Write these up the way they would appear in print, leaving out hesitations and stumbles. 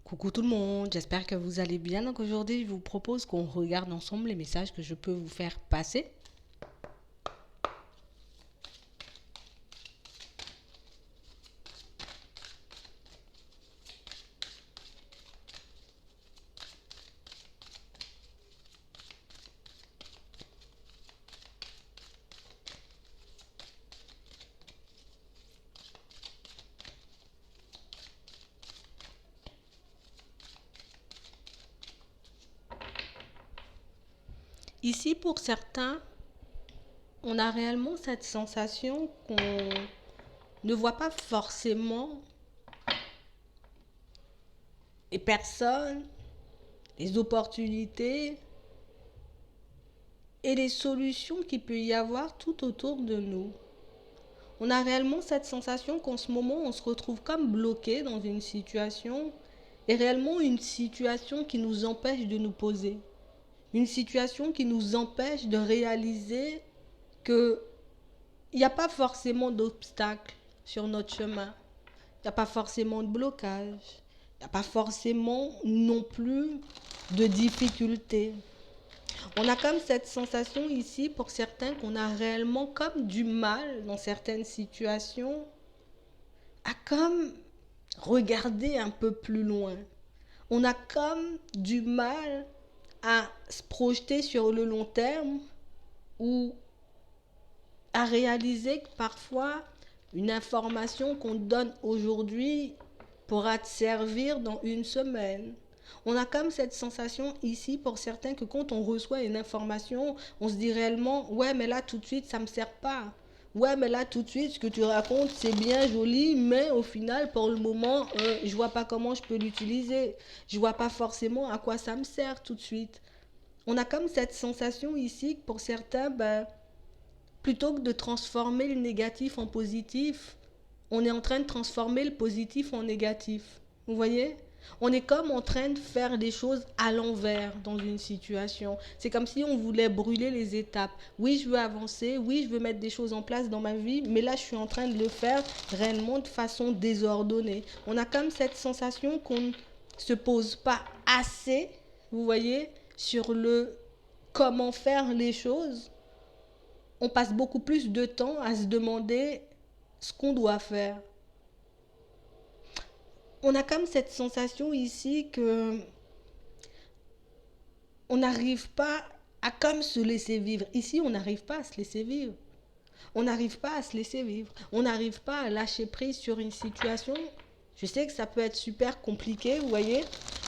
Coucou tout le monde, j'espère que vous allez bien. Donc aujourd'hui, je vous propose qu'on regarde ensemble les messages que je peux vous faire passer. Ici, pour certains, on a réellement cette sensation qu'on ne voit pas forcément les personnes, les opportunités et les solutions qu'il peut y avoir tout autour de nous. On a réellement cette sensation qu'en ce moment, on se retrouve comme bloqué dans une situation et réellement une situation qui nous empêche de nous poser. Une situation qui nous empêche de réaliser qu'il n'y a pas forcément d'obstacles sur notre chemin. Il n'y a pas forcément de blocage. Il n'y a pas forcément non plus de difficultés. On a comme cette sensation ici pour certains qu'on a réellement comme du mal dans certaines situations à comme regarder un peu plus loin. On a comme du mal à se projeter sur le long terme ou à réaliser que parfois une information qu'on donne aujourd'hui pourra te servir dans une semaine. On a comme cette sensation ici pour certains que quand on reçoit une information, on se dit réellement ouais mais là tout de suite ça me sert pas. Ouais mais là tout de suite ce que tu racontes c'est bien joli mais au final pour le moment je vois pas comment je peux l'utiliser. Je vois pas forcément à quoi ça me sert tout de suite. On a comme cette sensation ici que pour certains plutôt que de transformer le négatif en positif, on est en train de transformer le positif en négatif. Vous voyez? On est comme en train de faire des choses à l'envers dans une situation. C'est comme si on voulait brûler les étapes. Oui, je veux avancer, oui, je veux mettre des choses en place dans ma vie, mais là, je suis en train de le faire réellement de façon désordonnée. On a comme cette sensation qu'on ne se pose pas assez, vous voyez, sur le comment faire les choses. On passe beaucoup plus de temps à se demander ce qu'on doit faire. On a comme cette sensation ici que on n'arrive pas à comme se laisser vivre. Ici, on n'arrive pas à se laisser vivre. On n'arrive pas à se laisser vivre. On n'arrive pas à lâcher prise sur une situation. Je sais que ça peut être super compliqué, vous voyez.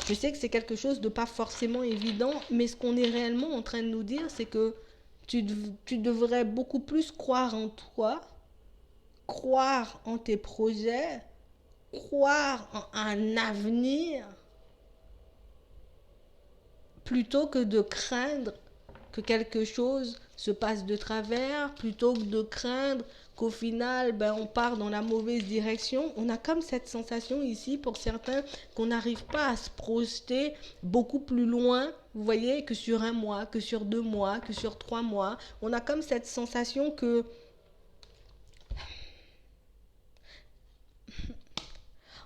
Je sais que c'est quelque chose de pas forcément évident, mais ce qu'on est réellement en train de nous dire, c'est que tu devrais beaucoup plus croire en toi, croire en tes projets, croire en un avenir, plutôt que de craindre que quelque chose se passe de travers, plutôt que de craindre qu'au final, on part dans la mauvaise direction. On a comme cette sensation ici, pour certains, qu'on n'arrive pas à se projeter beaucoup plus loin, vous voyez, que sur un mois, que sur 2 mois, que sur 3 mois. On a comme cette sensation que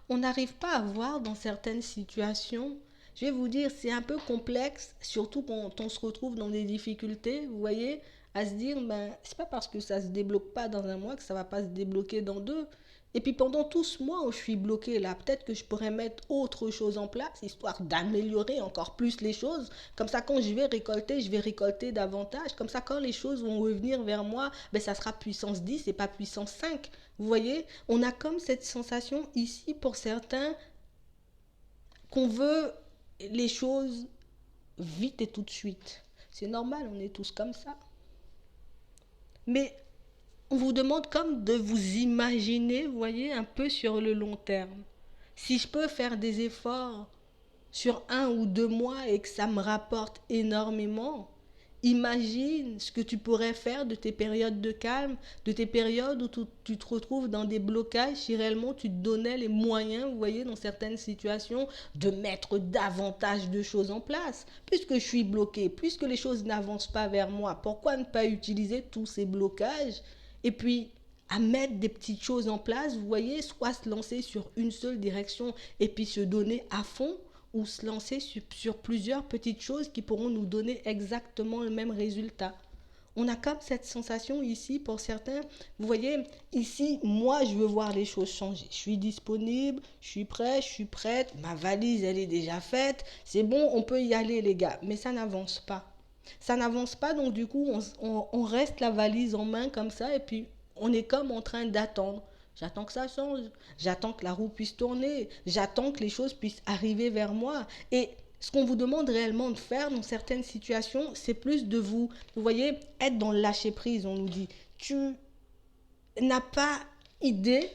on n'arrive pas à voir dans certaines situations. Je vais vous dire, c'est un peu complexe, surtout quand on se retrouve dans des difficultés, vous voyez, à se dire, c'est pas parce que ça se débloque pas dans un mois que ça va pas se débloquer dans deux. Et puis pendant tout ce mois où je suis bloquée là, peut-être que je pourrais mettre autre chose en place, histoire d'améliorer encore plus les choses. Comme ça, quand je vais récolter davantage. Comme ça, quand les choses vont revenir vers moi, ça sera puissance 10 et pas puissance 5. Vous voyez, on a comme cette sensation ici pour certains qu'on veut les choses vite et tout de suite. C'est normal, on est tous comme ça. Mais on vous demande comme de vous imaginer, vous voyez, un peu sur le long terme. Si je peux faire des efforts sur 1 ou 2 mois et que ça me rapporte énormément, imagine ce que tu pourrais faire de tes périodes de calme, de tes périodes où tu te retrouves dans des blocages, si réellement tu te donnais les moyens, vous voyez, dans certaines situations, de mettre davantage de choses en place. Puisque je suis bloqué, puisque les choses n'avancent pas vers moi, pourquoi ne pas utiliser tous ces blocages et puis à mettre des petites choses en place, vous voyez, soit se lancer sur une seule direction et puis se donner à fond, ou se lancer sur plusieurs petites choses qui pourront nous donner exactement le même résultat. On a comme cette sensation ici, pour certains, vous voyez, ici, moi, je veux voir les choses changer. Je suis disponible, je suis prêt, je suis prête, ma valise, elle est déjà faite, c'est bon, on peut y aller, les gars. Mais ça n'avance pas. Ça n'avance pas, donc du coup, on reste la valise en main comme ça, et puis on est comme en train d'attendre. J'attends que ça change, j'attends que la roue puisse tourner, j'attends que les choses puissent arriver vers moi. Et ce qu'on vous demande réellement de faire dans certaines situations, c'est plus de vous voyez, être dans le lâcher prise, on nous dit. Tu n'as pas idée,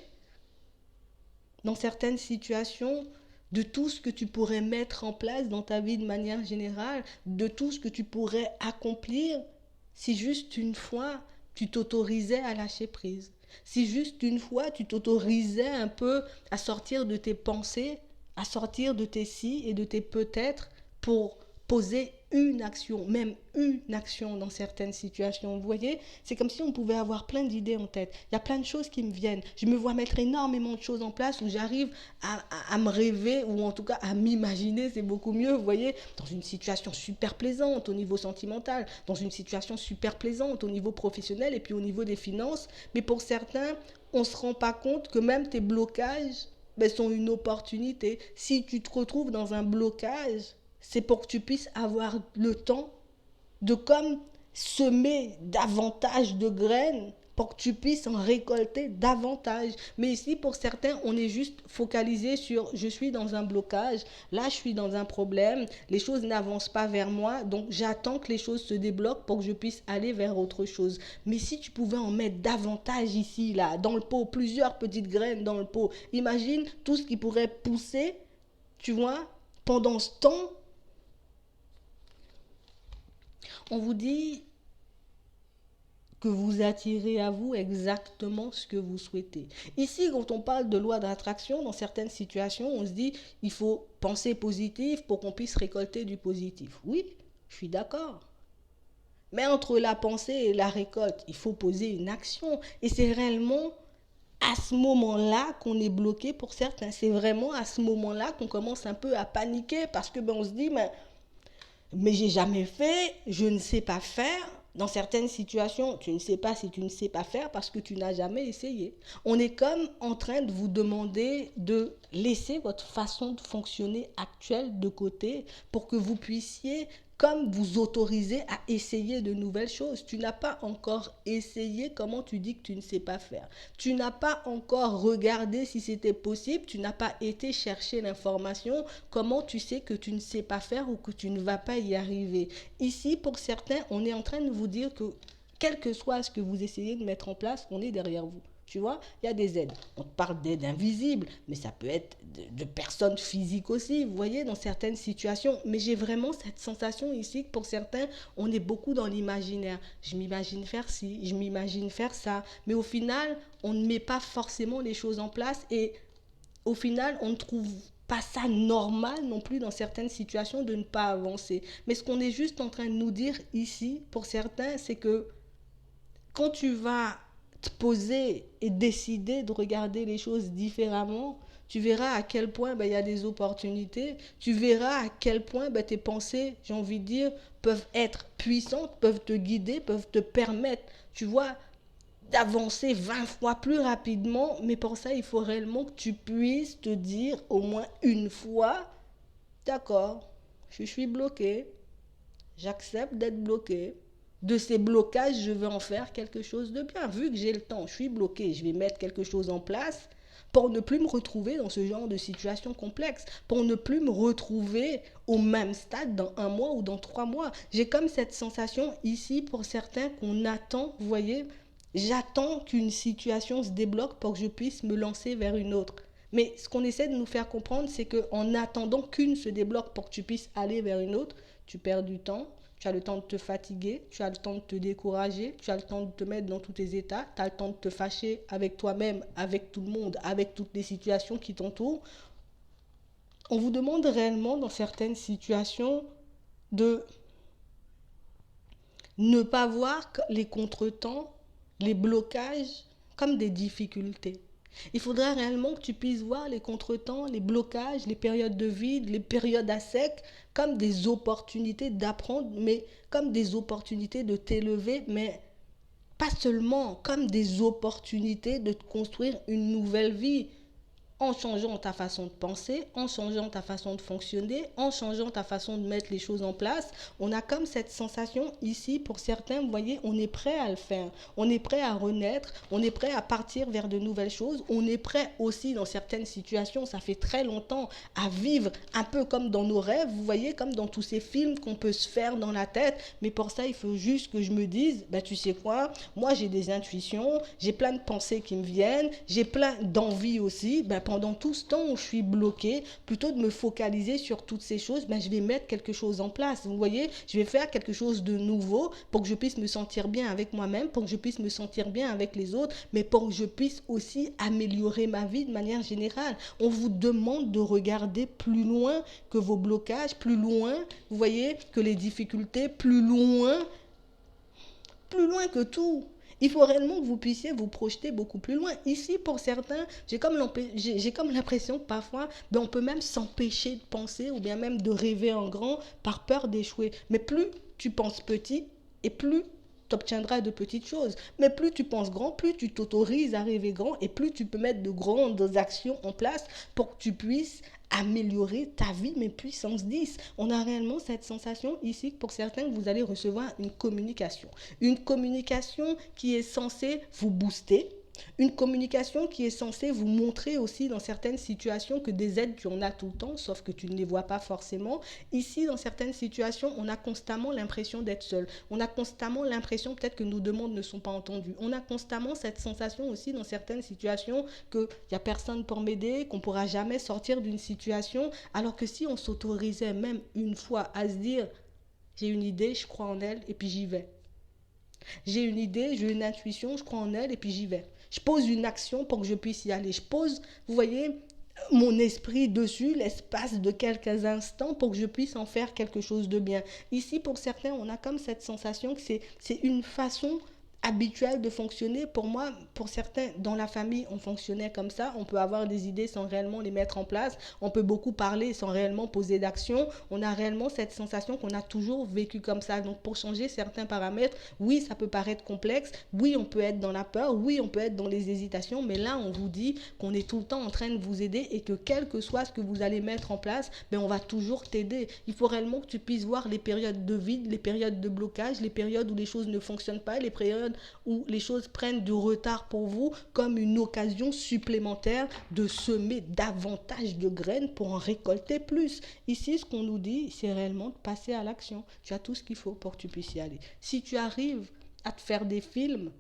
dans certaines situations, de tout ce que tu pourrais mettre en place dans ta vie de manière générale, de tout ce que tu pourrais accomplir si juste une fois tu t'autorisais à lâcher prise. Si juste une fois tu t'autorisais un peu à sortir de tes pensées, à sortir de tes si et de tes peut-être pour poser une action, même une action dans certaines situations. Vous voyez, c'est comme si on pouvait avoir plein d'idées en tête. Il y a plein de choses qui me viennent. Je me vois mettre énormément de choses en place où j'arrive à me rêver ou en tout cas à m'imaginer, c'est beaucoup mieux, vous voyez, dans une situation super plaisante au niveau sentimental, dans une situation super plaisante au niveau professionnel et puis au niveau des finances. Mais pour certains, on ne se rend pas compte que même tes blocages sont une opportunité. Si tu te retrouves dans un blocage, c'est pour que tu puisses avoir le temps de comme semer davantage de graines pour que tu puisses en récolter davantage. Mais ici, pour certains, on est juste focalisé sur je suis dans un blocage, là je suis dans un problème, les choses n'avancent pas vers moi, donc j'attends que les choses se débloquent pour que je puisse aller vers autre chose. Mais si tu pouvais en mettre davantage ici, là, dans le pot, plusieurs petites graines dans le pot, imagine tout ce qui pourrait pousser, tu vois, pendant ce temps. On vous dit que vous attirez à vous exactement ce que vous souhaitez. Ici, quand on parle de loi d'attraction, dans certaines situations, on se dit il faut penser positif pour qu'on puisse récolter du positif. Oui, je suis d'accord. Mais entre la pensée et la récolte, il faut poser une action. Et c'est réellement à ce moment-là qu'on est bloqué pour certains. C'est vraiment à ce moment-là qu'on commence un peu à paniquer parce que on se dit mais j'ai jamais fait, je ne sais pas faire. Dans certaines situations, tu ne sais pas si tu ne sais pas faire parce que tu n'as jamais essayé. On est comme en train de vous demander de laisser votre façon de fonctionner actuelle de côté pour que vous puissiez comme vous autoriser à essayer de nouvelles choses. Tu n'as pas encore essayé, comment tu dis que tu ne sais pas faire? Tu n'as pas encore regardé si c'était possible, tu n'as pas été chercher l'information, comment tu sais que tu ne sais pas faire ou que tu ne vas pas y arriver? Ici, pour certains, on est en train de vous dire que quel que soit ce que vous essayez de mettre en place, on est derrière vous. Tu vois, il y a des aides. On parle d'aide invisible, mais ça peut être de personnes physiques aussi, vous voyez, dans certaines situations. Mais j'ai vraiment cette sensation ici que pour certains, on est beaucoup dans l'imaginaire. Je m'imagine faire ci, je m'imagine faire ça. Mais au final, on ne met pas forcément les choses en place et au final, on ne trouve pas ça normal non plus dans certaines situations de ne pas avancer. Mais ce qu'on est juste en train de nous dire ici, pour certains, c'est que quand tu vas te poser et décider de regarder les choses différemment, tu verras à quel point il y a des opportunités, tu verras à quel point tes pensées, j'ai envie de dire, peuvent être puissantes, peuvent te guider, peuvent te permettre, tu vois, d'avancer 20 fois plus rapidement. Mais pour ça, il faut réellement que tu puisses te dire au moins une fois, d'accord, je suis bloqué, j'accepte d'être bloqué. De ces blocages, je vais en faire quelque chose de bien. Vu que j'ai le temps, je suis bloqué, je vais mettre quelque chose en place pour ne plus me retrouver dans ce genre de situation complexe, pour ne plus me retrouver au même stade dans un mois ou dans 3 mois. J'ai comme cette sensation ici pour certains qu'on attend, vous voyez, j'attends qu'une situation se débloque pour que je puisse me lancer vers une autre. Mais ce qu'on essaie de nous faire comprendre, c'est qu'en attendant qu'une se débloque pour que tu puisses aller vers une autre, tu perds du temps, tu as le temps de te fatiguer, tu as le temps de te décourager, tu as le temps de te mettre dans tous tes états, tu as le temps de te fâcher avec toi-même, avec tout le monde, avec toutes les situations qui t'entourent. On vous demande réellement dans certaines situations de ne pas voir les contretemps, les blocages comme des difficultés. Il faudrait réellement que tu puisses voir les contretemps, les blocages, les périodes de vide, les périodes à sec, comme des opportunités d'apprendre, mais comme des opportunités de t'élever, mais pas seulement comme des opportunités de te construire une nouvelle vie, en changeant ta façon de penser, en changeant ta façon de fonctionner, en changeant ta façon de mettre les choses en place. On a comme cette sensation ici, pour certains, vous voyez, on est prêt à le faire. On est prêt à renaître, on est prêt à partir vers de nouvelles choses. On est prêt aussi, dans certaines situations, ça fait très longtemps, à vivre un peu comme dans nos rêves, vous voyez, comme dans tous ces films qu'on peut se faire dans la tête. Mais pour ça, il faut juste que je me dise, ben, tu sais quoi, moi j'ai des intuitions, j'ai plein de pensées qui me viennent, j'ai plein d'envies aussi. Ben, pendant tout ce temps où je suis bloquée, plutôt de me focaliser sur toutes ces choses, ben, je vais mettre quelque chose en place. Vous voyez, je vais faire quelque chose de nouveau pour que je puisse me sentir bien avec moi-même, pour que je puisse me sentir bien avec les autres, mais pour que je puisse aussi améliorer ma vie de manière générale. On vous demande de regarder plus loin que vos blocages, plus loin, vous voyez, que les difficultés, plus loin que tout. Il faut réellement que vous puissiez vous projeter beaucoup plus loin. Ici, pour certains, j'ai comme l'impression que parfois, ben, on peut même s'empêcher de penser ou bien même de rêver en grand par peur d'échouer. Mais plus tu penses petit et plus tu obtiendras de petites choses. Mais plus tu penses grand, plus tu t'autorises à rêver grand et plus tu peux mettre de grandes actions en place pour que tu puisses améliorer ta vie, mais puissance 10. On a réellement cette sensation ici que pour certains, vous allez recevoir une communication. Une communication qui est censée vous booster. Une communication qui est censée vous montrer aussi dans certaines situations que des aides, tu en as tout le temps, sauf que tu ne les vois pas forcément. Ici, dans certaines situations, on a constamment l'impression d'être seul. On a constamment l'impression peut-être que nos demandes ne sont pas entendues. On a constamment cette sensation aussi dans certaines situations qu'il n'y a personne pour m'aider, qu'on ne pourra jamais sortir d'une situation. Alors que si on s'autorisait même une fois à se dire, j'ai une idée, je crois en elle, et puis j'y vais. J'ai une idée, j'ai une intuition, je crois en elle, et puis j'y vais. Je pose une action pour que je puisse y aller. Je pose, vous voyez, mon esprit dessus l'espace de quelques instants pour que je puisse en faire quelque chose de bien. Ici, pour certains, on a comme cette sensation que c'est une façon habituelle de fonctionner. Pour moi, pour certains, dans la famille, on fonctionnait comme ça. On peut avoir des idées sans réellement les mettre en place. On peut beaucoup parler sans réellement poser d'action. On a réellement cette sensation qu'on a toujours vécu comme ça. Donc, pour changer certains paramètres, oui, ça peut paraître complexe. Oui, on peut être dans la peur. Oui, on peut être dans les hésitations. Mais là, on vous dit qu'on est tout le temps en train de vous aider et que quel que soit ce que vous allez mettre en place, ben, on va toujours t'aider. Il faut réellement que tu puisses voir les périodes de vide, les périodes de blocage, les périodes où les choses ne fonctionnent pas, les périodes où les choses prennent du retard pour vous comme une occasion supplémentaire de semer davantage de graines pour en récolter plus. Ici, ce qu'on nous dit, c'est réellement de passer à l'action. Tu as tout ce qu'il faut pour que tu puisses y aller. Si tu arrives à te faire des films,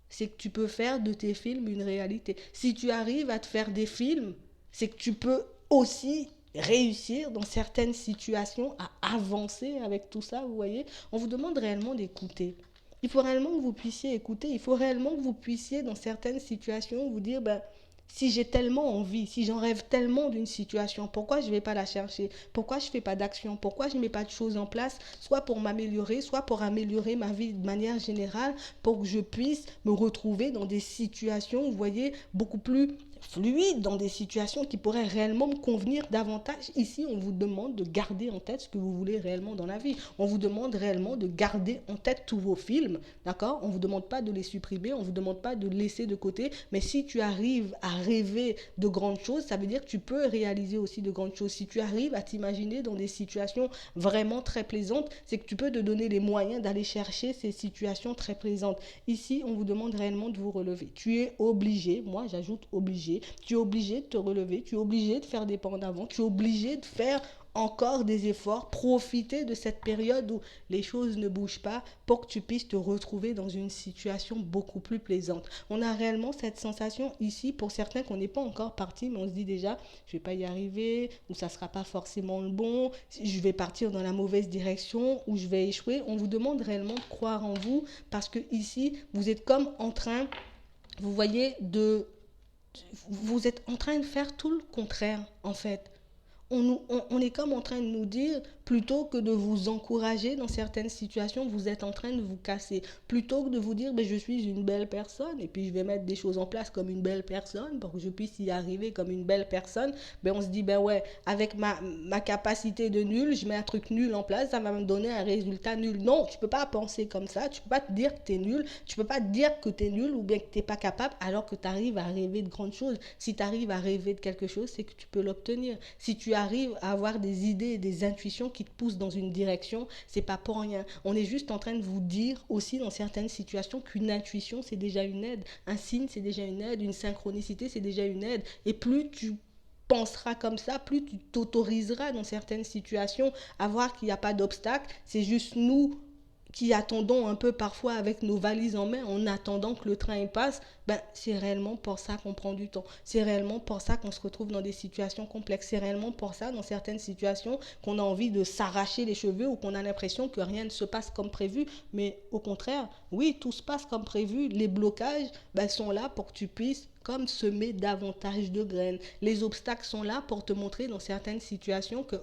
c'est que tu peux faire de tes films une réalité. Si tu arrives à te faire des films, c'est que tu peux aussi réussir dans certaines situations à avancer avec tout ça, vous voyez. On vous demande réellement d'écouter. Il faut réellement que vous puissiez écouter. Il faut réellement que vous puissiez, dans certaines situations, vous dire, ben, si j'ai tellement envie, si j'en rêve tellement d'une situation, pourquoi je ne vais pas la chercher? Pourquoi je ne fais pas d'action? Pourquoi je ne mets pas de choses en place, soit pour m'améliorer, soit pour améliorer ma vie de manière générale, pour que je puisse me retrouver dans des situations, vous voyez, beaucoup plus fluide, dans des situations qui pourraient réellement me convenir davantage. Ici, on vous demande de garder en tête ce que vous voulez réellement dans la vie. On vous demande réellement de garder en tête tous vos films, d'accord? On ne vous demande pas de les supprimer, on ne vous demande pas de laisser de côté, mais si tu arrives à rêver de grandes choses, ça veut dire que tu peux réaliser aussi de grandes choses. Si tu arrives à t'imaginer dans des situations vraiment très plaisantes, c'est que tu peux te donner les moyens d'aller chercher ces situations très plaisantes. Ici, on vous demande réellement de vous relever. Tu es obligé, moi j'ajoute obligé, tu es obligé de te relever, tu es obligé de faire des pas en avant, tu es obligé de faire encore des efforts, profiter de cette période où les choses ne bougent pas pour que tu puisses te retrouver dans une situation beaucoup plus plaisante. On a réellement cette sensation ici, pour certains, qu'on n'est pas encore parti, mais on se dit déjà, je ne vais pas y arriver, ou ça ne sera pas forcément le bon, je vais partir dans la mauvaise direction, ou je vais échouer. On vous demande réellement de croire en vous, parce que ici, vous êtes comme en train, vous voyez, vous êtes en train de faire tout le contraire, en fait. On est comme en train de nous dire, plutôt que de vous encourager dans certaines situations, vous êtes en train de vous casser. Plutôt que de vous dire, ben, je suis une belle personne et puis je vais mettre des choses en place comme une belle personne pour que je puisse y arriver comme une belle personne, ben, on se dit, ben ouais, avec ma capacité de nul, je mets un truc nul en place, ça va me donner un résultat nul. Non, tu peux pas penser comme ça, tu peux pas te dire que tu es nul, tu peux pas te dire que tu es nul ou bien que tu n'es pas capable alors que tu arrives à rêver de grandes choses. Si tu arrives à rêver de quelque chose, c'est que tu peux l'obtenir. Si tu arrives à avoir des idées et des intuitions qui te poussent dans une direction, c'est pas pour rien. On est juste en train de vous dire aussi dans certaines situations qu'une intuition, c'est déjà une aide. Un signe, c'est déjà une aide. Une synchronicité, c'est déjà une aide. Et plus tu penseras comme ça, plus tu t'autoriseras dans certaines situations à voir qu'il n'y a pas d'obstacle. C'est juste nous qui attendons un peu parfois avec nos valises en main en attendant que le train passe, ben, c'est réellement pour ça qu'on prend du temps. C'est réellement pour ça qu'on se retrouve dans des situations complexes. C'est réellement pour ça, dans certaines situations, qu'on a envie de s'arracher les cheveux ou qu'on a l'impression que rien ne se passe comme prévu. Mais au contraire, oui, tout se passe comme prévu. Les blocages ben, sont là pour que tu puisses comme semer davantage de graines. Les obstacles sont là pour te montrer dans certaines situations que,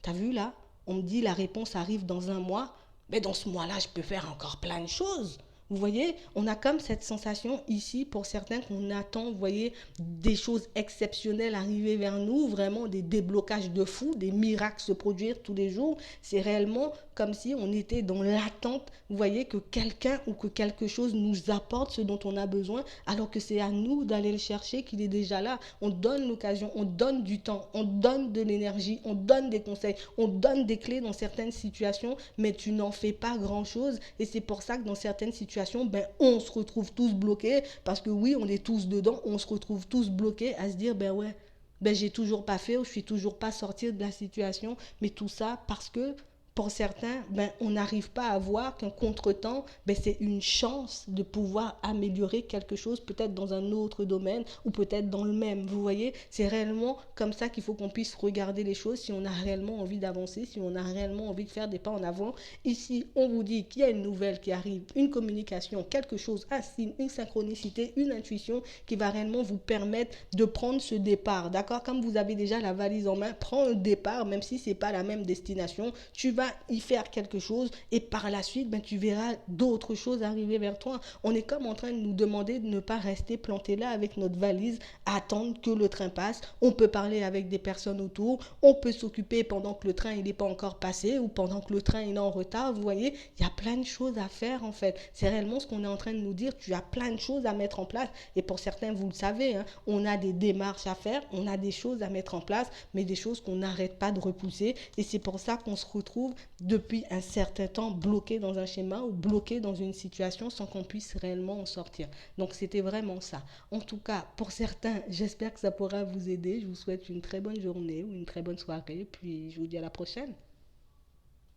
t'as vu là, on me dit la réponse arrive dans un mois, mais dans ce mois-là, je peux faire encore plein de choses. Vous voyez, on a comme cette sensation ici, pour certains, qu'on attend, vous voyez, des choses exceptionnelles arriver vers nous, vraiment des déblocages de fou, des miracles se produire tous les jours. C'est réellement comme si on était dans l'attente, vous voyez, que quelqu'un ou que quelque chose nous apporte ce dont on a besoin, alors que c'est à nous d'aller le chercher, qu'il est déjà là. On donne l'occasion, on donne du temps, on donne de l'énergie, on donne des conseils, on donne des clés dans certaines situations, mais tu n'en fais pas grand-chose. Et c'est pour ça que dans certaines situations, ben, on se retrouve tous bloqués, parce que oui, on est tous dedans, on se retrouve tous bloqués à se dire, ben ouais, ben j'ai toujours pas fait ou je suis toujours pas sorti de la situation, mais tout ça parce que pour certains, ben, on n'arrive pas à voir qu'un contretemps, ben, c'est une chance de pouvoir améliorer quelque chose, peut-être dans un autre domaine ou peut-être dans le même. Vous voyez, c'est réellement comme ça qu'il faut qu'on puisse regarder les choses si on a réellement envie d'avancer, si on a réellement envie de faire des pas en avant. Ici, on vous dit qu'il y a une nouvelle qui arrive, une communication, quelque chose, un signe, une synchronicité, une intuition qui va réellement vous permettre de prendre ce départ. D'accord? Comme vous avez déjà la valise en main, prends le départ, même si ce n'est pas la même destination. Tu vas y faire quelque chose et par la suite, ben, tu verras d'autres choses arriver vers toi. On est comme en train de nous demander de ne pas rester planté là avec notre valise, à attendre que le train passe. On peut parler avec des personnes autour, on peut s'occuper pendant que le train n'est pas encore passé ou pendant que le train est en retard. Vous voyez, il y a plein de choses à faire en fait. C'est réellement ce qu'on est en train de nous dire. Tu as plein de choses à mettre en place et pour certains, vous le savez, hein, on a des démarches à faire, on a des choses à mettre en place, mais des choses qu'on n'arrête pas de repousser et c'est pour ça qu'on se retrouve depuis un certain temps bloqué dans un schéma ou bloqué dans une situation sans qu'on puisse réellement en sortir. Donc c'était vraiment ça. En tout cas, pour certains, j'espère que ça pourra vous aider. Je vous souhaite une très bonne journée ou une très bonne soirée, puis je vous dis à la prochaine.